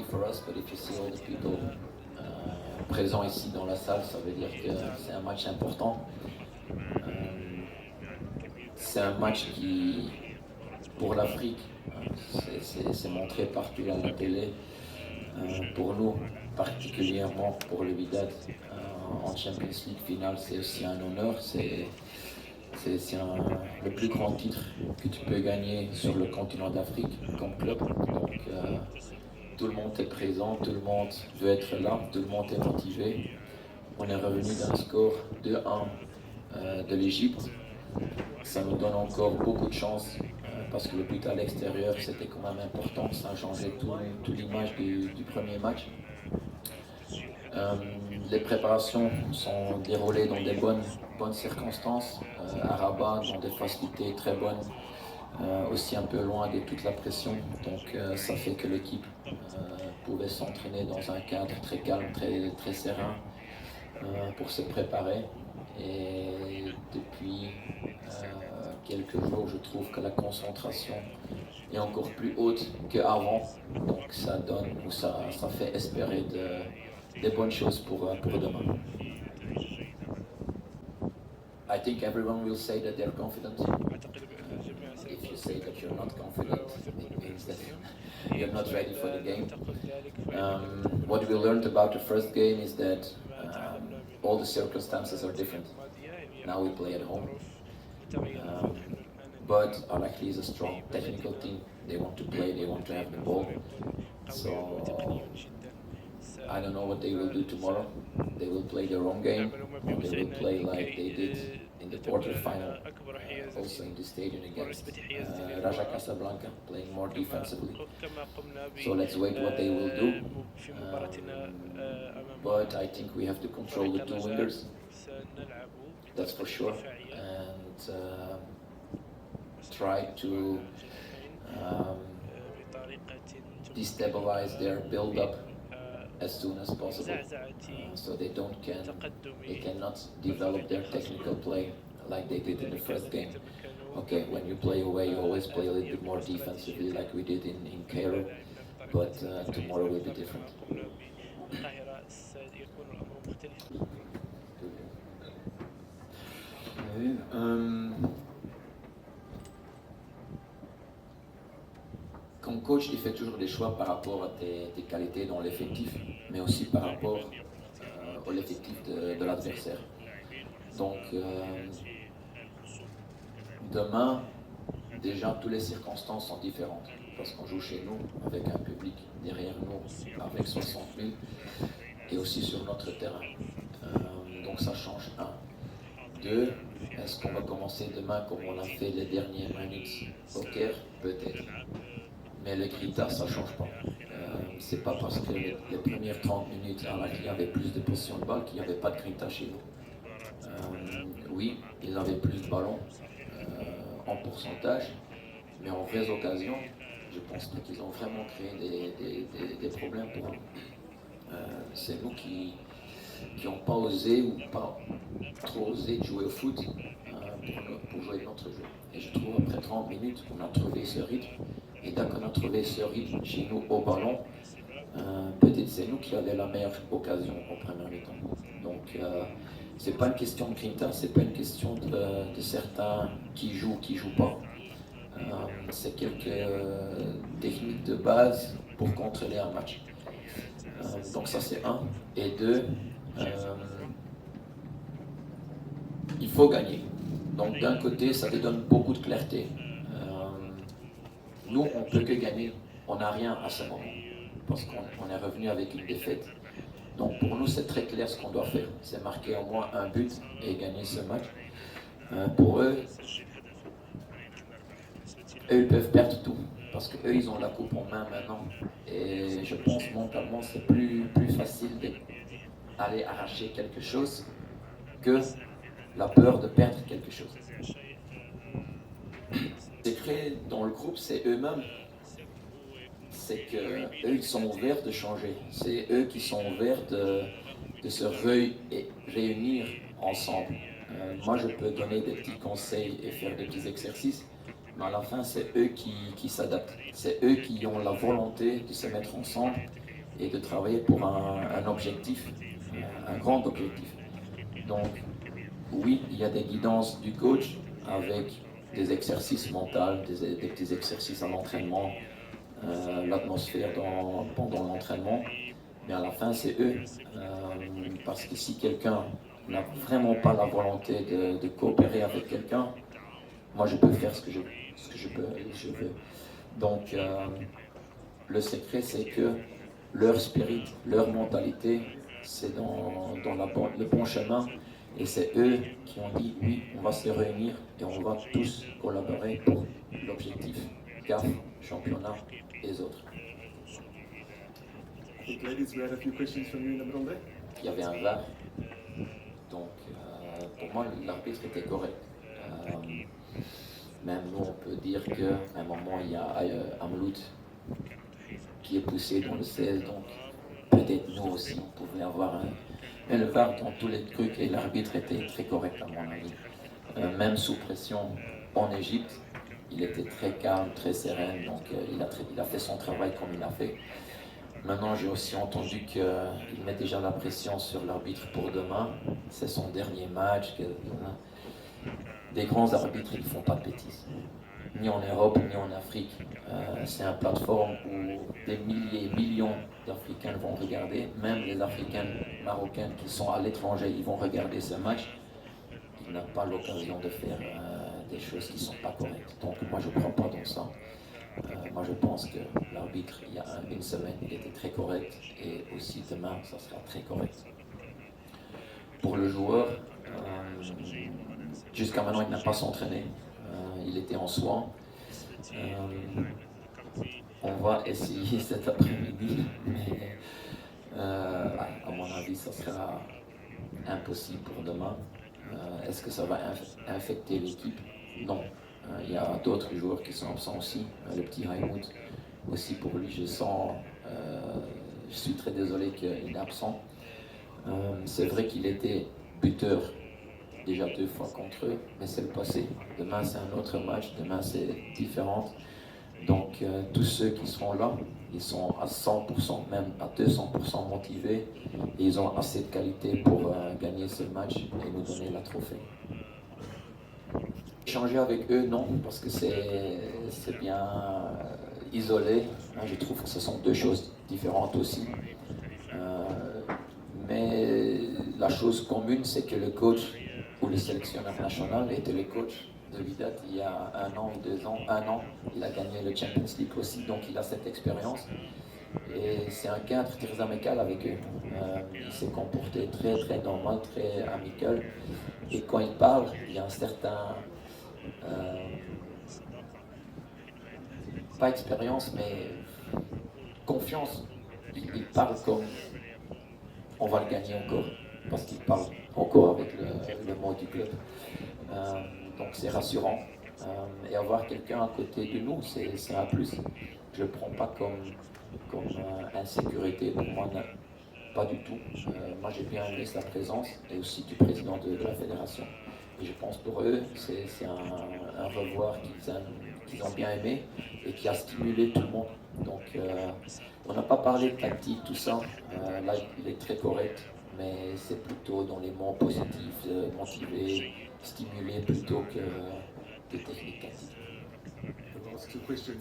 for us, but if you see all the people présents ici dans la salle, ça veut dire que c'est un match important. C'est un match qui, pour l'Afrique, c'est montré partout à la télé. Pour nous, particulièrement pour le Wydad, en Champions League finale, c'est aussi un honneur. C'est le plus grand titre que tu peux gagner sur le continent d'Afrique comme club. Donc tout le monde est présent, tout le monde veut être là, tout le monde est motivé. On est revenu d'un score 2-1 de l'Égypte. Ça nous donne encore beaucoup de chance parce que le but à l'extérieur c'était quand même important, ça a changé toute l'image du premier match. Les préparations sont déroulées dans des bonnes circonstances, à Rabat, dans des facilités très bonnes, aussi un peu loin de toute la pression. Donc ça fait que l'équipe pouvait s'entraîner dans un cadre très calme, très serein pour se préparer. Et depuis quelques jours, je trouve que la concentration est encore plus haute qu'avant. Donc ça donne, ou ça fait espérer des bonnes choses pour demain. I think everyone will say that they're confident. If you say that you're not confident, it means that you're not ready for the game. What we learned about the first game is that all the circumstances are different. Now we play at home. But Al-Ahly is a strong technical team. They want to play, they want to have the ball. So I don't know what they will do tomorrow. They will play their own game, or they will play like they did in the quarterfinal, also in the stadium against Raja Casablanca, playing more defensively. So let's wait what they will do. But I think we have to control the two wingers, that's for sure, and try to destabilize their build-up as soon as possible, so they cannot develop their technical play like they did in the first game. Okay, when you play away, you always play a little bit more defensively, like we did in Cairo, but tomorrow will be different. Comme coach, tu fais toujours des choix par rapport à tes qualités dans l'effectif, mais aussi par rapport à l'effectif de l'adversaire. Donc, demain, déjà, toutes les circonstances sont différentes, parce qu'on joue chez nous, avec un public derrière nous, avec 60 000, et aussi sur notre terrain. Donc ça change, un. Deux, est-ce qu'on va commencer demain comme on a fait les dernières minutes au Caire? Peut-être. Mais le Grinta, ça ne change pas. C'est pas parce que les premières 30 minutes à la Ligue avaient plus de possession de balle qu'il n'y avait pas de Grinta chez nous. Oui, ils avaient plus de ballons en pourcentage, mais en vraies occasions, je pense pas qu'ils ont vraiment créé des problèmes pour eux. C'est nous qui n'ont pas osé ou pas trop osé de jouer au foot pour jouer notre jeu. Et je trouve après 30 minutes, on a trouvé ce rythme. Et dès qu'on a trouvé ce rythme chez nous au ballon, peut-être c'est nous qui avions la meilleure occasion au premier mi-temps. Donc c'est pas une question de grinta, c'est pas une question de certains qui jouent ou qui jouent pas. C'est quelques techniques de base pour contrôler un match. Donc ça c'est un. Et deux, il faut gagner. Donc d'un côté, ça te donne beaucoup de clarté. Nous, on ne peut que gagner. On n'a rien à ce moment, parce qu'on est revenu avec une défaite. Donc pour nous, c'est très clair ce qu'on doit faire. C'est marquer au moins un but et gagner ce match. Pour eux, ils peuvent perdre tout, parce qu'eux, ils ont la coupe en main maintenant. Et je pense mentalement, c'est plus facile d'aller arracher quelque chose que la peur de perdre quelque chose. C'est créé dans le groupe, c'est eux-mêmes. C'est qu'eux, ils sont ouverts de changer. C'est eux qui sont ouverts de se réunir ensemble. Moi, je peux donner des petits conseils et faire des petits exercices, mais à la fin, c'est eux qui s'adaptent. C'est eux qui ont la volonté de se mettre ensemble et de travailler pour un objectif, un grand objectif. Donc, oui, il y a des guidances du coach avec des exercices mentaux, des petits exercices à l'entraînement, l'atmosphère pendant l'entraînement, mais à la fin, c'est eux. Parce que si quelqu'un n'a vraiment pas la volonté de coopérer avec quelqu'un, moi, je peux faire ce que je veux. Donc, le secret, c'est que leur spirit, leur mentalité, c'est dans le bon chemin. Et c'est eux qui ont dit oui, on va se réunir et on va tous collaborer pour l'objectif CAF, championnat et les autres. I think, ladies, we had a few questions from you in the middle there. Il y avait un VAR, donc pour moi l'arbitre était correct. Même nous on peut dire qu'à un moment il y a Amlout qui est poussé dans le 16, donc peut-être nous aussi on pouvait avoir un... Mais le VAR dans tous les trucs et l'arbitre était très correct à mon avis. Même sous pression en Égypte, il était très calme, très serein, donc il a fait son travail comme il a fait. Maintenant, j'ai aussi entendu qu'il met déjà la pression sur l'arbitre pour demain. C'est son dernier match. Des grands arbitres, ils ne font pas de bêtises. Ni en Europe, ni en Afrique. C'est une plateforme où des milliers et millions d'Africains vont regarder. Même les Africains marocains qui sont à l'étranger, ils vont regarder ce match. Ils n'ont pas l'occasion de faire des choses qui ne sont pas correctes. Donc moi, je ne crois pas dans ça. Moi, je pense que l'arbitre, il y a une semaine, il était très correct et aussi demain, ça sera très correct. Pour le joueur, jusqu'à maintenant, il n'a pas s'entraîné. Il était en soins. On va essayer cet après-midi, mais à mon avis, ça sera impossible pour demain. Est-ce que ça va infecter l'équipe? Non. Il y a d'autres joueurs qui sont absents aussi. Le petit Raymond, aussi pour lui, je suis très désolé qu'il est absent. C'est vrai qu'il était buteur déjà 2 fois contre eux, mais c'est le passé. Demain, c'est un autre match. Demain, c'est différent. Donc, tous ceux qui seront là, ils sont à 100%, même à 200% motivés. Et ils ont assez de qualité pour gagner ce match et nous donner la trophée. Échanger avec eux, non, parce que c'est bien isolé. Je trouve que ce sont 2 choses différentes aussi. Mais la chose commune, c'est que le coach ou le sélectionneur national était le coach de Wydad il y a 1 an ou 2 ans. 1 an, il a gagné le Champions League aussi, donc il a cette expérience. Et c'est un cadre très amical avec eux. Il s'est comporté très très normal, très amical. Et quand il parle, il y a un certain... pas expérience, mais confiance. Il parle comme on va le gagner encore, parce qu'il parle encore avec le mot du club. Donc c'est rassurant. Et avoir quelqu'un à côté de nous, c'est un plus. Je ne le prends pas comme insécurité pour moi, pas du tout. Moi j'ai bien aimé sa présence et aussi du président de la fédération. Et je pense pour eux, c'est un revoir qu'ils ont bien aimé et qui a stimulé tout le monde. Donc on n'a pas parlé de tactique, tout ça. Là, il est très correct, mais c'est plutôt dans les mots positifs, motiver, stimuler plutôt que des techniques tactiques. The last 2 questions,